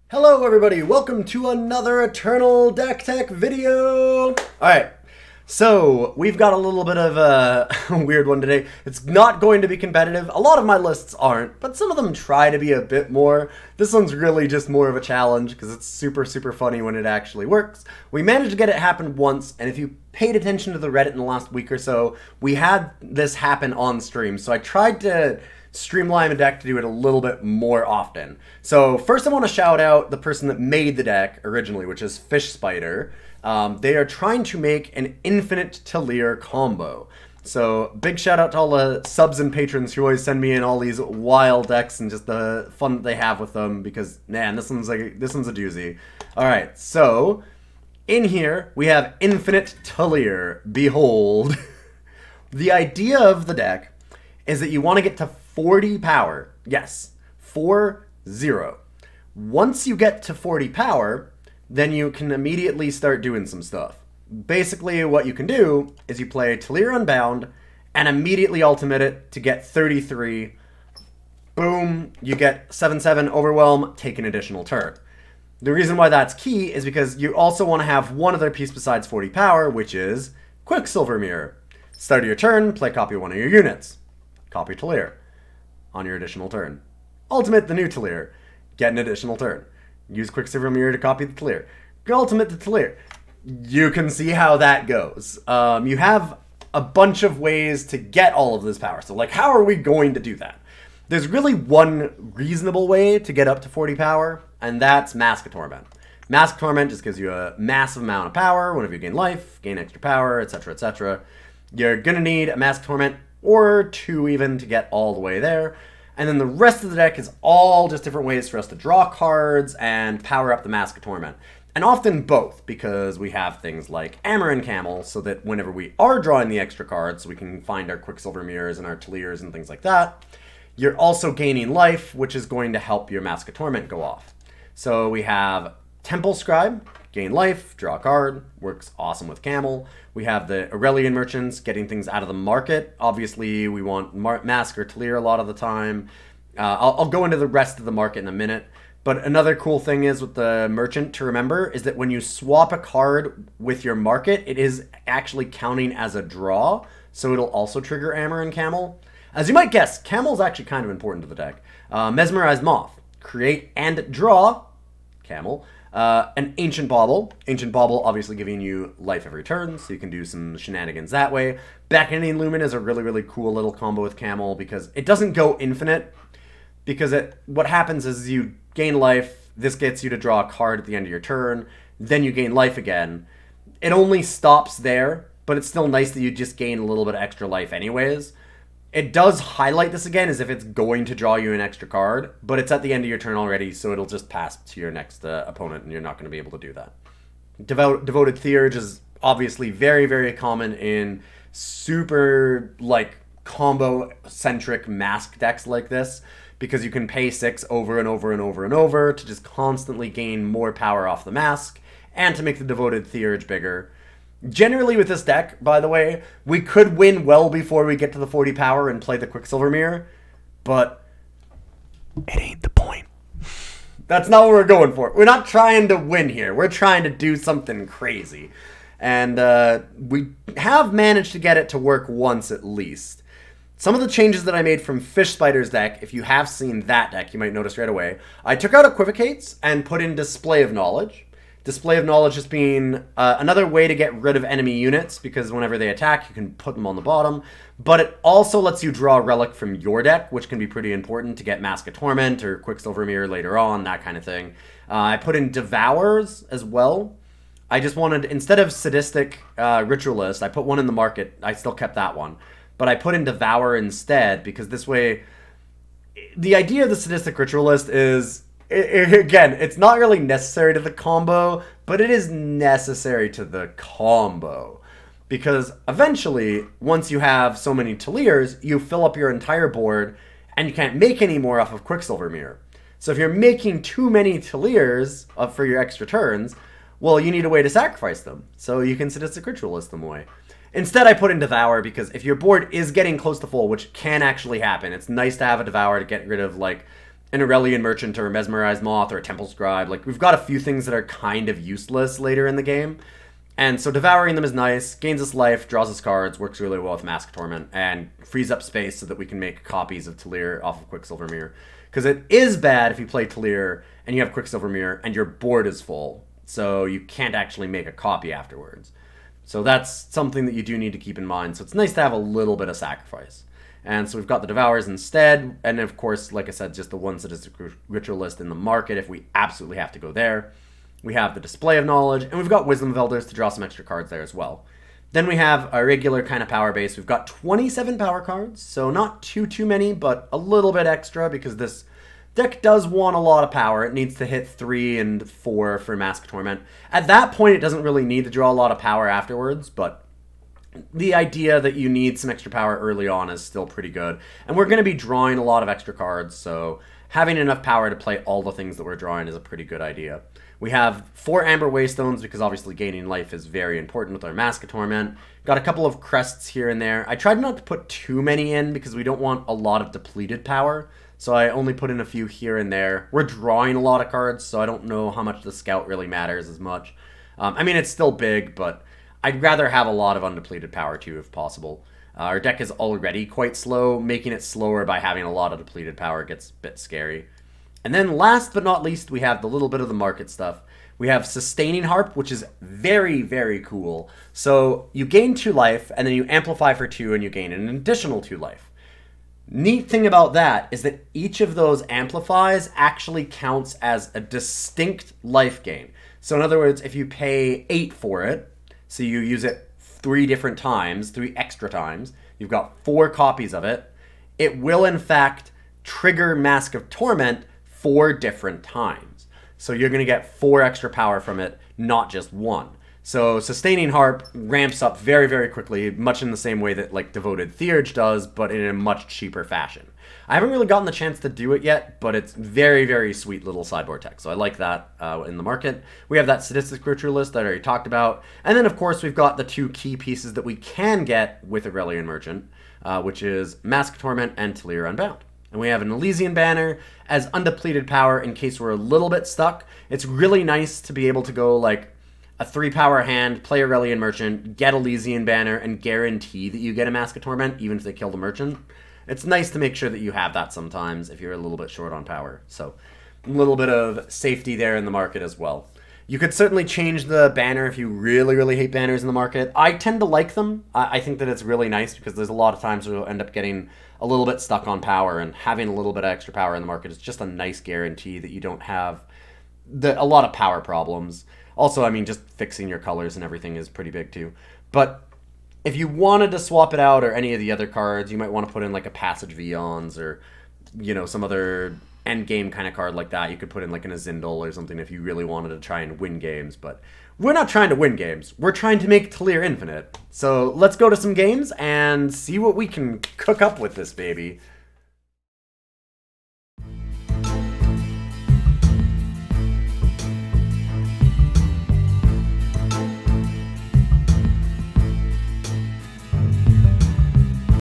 Hello everybody, welcome to another Eternal Deck Tech video! Alright, so we've got a little bit of a weird one today. It's not going to be competitive. A lot of my lists aren't, but some of them try to be a bit more. This one's really just more of a challenge because it's super funny when it actually works. We managed to get it happen once, and if you paid attention to the Reddit in the last week or so, we had this happen on stream. So I tried to streamline the deck to do it a little bit more often. So first I want to shout out the person that made the deck originally, which is Fish Spider. They are trying to make an infinite Talir combo. So big shout out to all the subs and patrons who always send me in all these wild decks and just the fun that they have with them, because man, this one's a doozy. Alright, so in here we have infinite Talir. Behold. The idea of the deck is that you want to get to 40 power. Yes, 40. Once you get to 40 power, then you can immediately start doing some stuff. Basically, what you can do is you play Talir Unbound and immediately ultimate it to get 33. Boom, you get 7/7 Overwhelm, take an additional turn. The reason why that's key is because you also want to have one other piece besides 40 power, which is Quicksilver Mirror. Start of your turn, play copy one of your units. Copy Talir on your additional turn. Ultimate the new Talir. Get an additional turn. Use Quicksilver Mirror to copy the Talir. Ultimate the Talir. You can see how that goes. You have a bunch of ways to get all of this power. So, like, how are we going to do that? There's really one reasonable way to get up to 40 power, and that's Mask of Torment. Mask of Torment just gives you a massive amount of power whenever you gain life, gain extra power, etc., etc. You're gonna need a Mask of Torment or two even to get all the way there. And then the rest of the deck is all just different ways for us to draw cards and power up the Mask of Torment. And often both, because we have things like Amaran Camel, so that whenever we are drawing the extra cards, we can find our Quicksilver Mirrors and our Talirs and things like that. You're also gaining life, which is going to help your Mask of Torment go off. So we have Temple Scribe, gain life, draw a card, works awesome with Camel. We have the Elysian merchants, getting things out of the market. Obviously, we want Mask or Talir a lot of the time. I'll go into the rest of the market in a minute. But another cool thing is with the merchant to remember is that when you swap a card with your market, it is actually counting as a draw. So it'll also trigger Amaran Camel. As you might guess, Camel is actually kind of important to the deck. Mesmerized Moth, create and draw Camel. An Ancient Bauble. Ancient Bauble obviously giving you life every turn, so you can do some shenanigans that way. Beckoning Lumen is a really cool little combo with Camel because it doesn't go infinite. Because what happens is you gain life, this gets you to draw a card at the end of your turn, then you gain life again. It only stops there, but it's still nice that you just gain a little bit of extra life anyways. It does highlight this again as if it's going to draw you an extra card, but it's at the end of your turn already, so it'll just pass to your next opponent, and you're not going to be able to do that. Devoted Theurge is obviously very common in super, like, combo-centric mask decks like this, because you can pay 6 over and over to just constantly gain more power off the mask, and to make the Devoted Theurge bigger. Generally with this deck, by the way, we could win well before we get to the 40 power and play the Quicksilver Mirror, but it ain't the point. That's not what we're going for. We're not trying to win here. We're trying to do something crazy. And we have managed to get it to work once at least. Some of the changes that I made from Fish Spider's deck, if you have seen that deck, you might notice right away. I took out Equivocates and put in Display of Knowledge. Display of Knowledge just being another way to get rid of enemy units, because whenever they attack, you can put them on the bottom. But it also lets you draw a relic from your deck, which can be pretty important to get Mask of Torment or Quicksilver Mirror later on, that kind of thing. I put in Devours as well. I just wanted, instead of Sadistic Ritualist, I put one in the market. I still kept that one. But I put in Devour instead, because this way, the idea of the Sadistic Ritualist is, again, it's not really necessary to the combo, but it is necessary to the combo. Because eventually, once you have so many Talirs, you fill up your entire board, and you can't make any more off of Quicksilver Mirror. So if you're making too many Talirs for your extra turns, well, you need a way to sacrifice them. So you can Sadistic Ritualist them away. Instead, I put in Devour because if your board is getting close to full, which can actually happen, it's nice to have a Devour to get rid of, like, an Elysian Merchant or a Mesmerized Moth or a Temple Scribe. Like, we've got a few things that are kind of useless later in the game. And so devouring them is nice, gains us life, draws us cards, works really well with Mask of Torment, and frees up space so that we can make copies of Talir off of Quicksilver Mirror. Because it is bad if you play Talir and you have Quicksilver Mirror and your board is full, so you can't actually make a copy afterwards. So that's something that you do need to keep in mind. So it's nice to have a little bit of sacrifice. And so we've got the Devours instead, and of course, like I said, just the one Sadistic Ritualist in the market if we absolutely have to go there. We have the Display of Knowledge, and we've got Wisdom of Elders to draw some extra cards there as well. Then we have a regular kind of power base. We've got 27 power cards, so not too many, but a little bit extra because this deck does want a lot of power. It needs to hit 3 and 4 for Mask of Torment. At that point, it doesn't really need to draw a lot of power afterwards, but the idea that you need some extra power early on is still pretty good. And we're going to be drawing a lot of extra cards, so having enough power to play all the things that we're drawing is a pretty good idea. We have 4 Amber Waystones because obviously gaining life is very important with our Mask of Torment. Got a couple of Crests here and there. I tried not to put too many in because we don't want a lot of depleted power, so I only put in a few here and there. We're drawing a lot of cards, so I don't know how much the Scout really matters as much. I mean, it's still big, but I'd rather have a lot of undepleted power too if possible. Our deck is already quite slow. Making it slower by having a lot of depleted power gets a bit scary. And then last but not least, we have the little bit of the market stuff. We have Sustaining Harp, which is very, very cool. So you gain 2 life, and then you amplify for 2, and you gain an additional 2 life. Neat thing about that is that each of those amplifies actually counts as a distinct life gain. So in other words, if you pay 8 for it, so you use it 3 different times, 3 extra times, you've got 4 copies of it, it will in fact trigger Mask of Torment 4 different times. So you're going to get 4 extra power from it, not just 1. So Sustaining Harp ramps up very, very quickly, much in the same way that like Devoted Theurge does, but in a much cheaper fashion. I haven't really gotten the chance to do it yet, but it's very, very sweet little sideboard tech. So I like that in the market. We have that Sadistic Ritualist that I already talked about. And then, of course, we've got the 2 key pieces that we can get with Elysian Merchant, which is Mask of Torment and Talir Unbound. And we have an Elysian banner as undepleted power in case we're a little bit stuck. It's really nice to be able to go like a 3-power hand, play Elysian Merchant, get Elysian banner, and guarantee that you get a Mask of Torment even if they kill the Merchant. It's nice to make sure that you have that sometimes if you're a little bit short on power. So a little bit of safety there in the market as well. You could certainly change the banner if you really, really hate banners in the market. I tend to like them. I think that it's really nice because there's a lot of times where you'll end up getting a little bit stuck on power, and having a little bit of extra power in the market is just a nice guarantee that you don't have a lot of power problems. Also, I mean, just fixing your colors and everything is pretty big too. But if you wanted to swap it out or any of the other cards, you might want to put in like a Passage Vions or, you know, some other endgame kind of card like that. You could put in like an Azindal or something if you really wanted to try and win games. But we're not trying to win games. We're trying to make Talir infinite. So let's go to some games and see what we can cook up with this baby.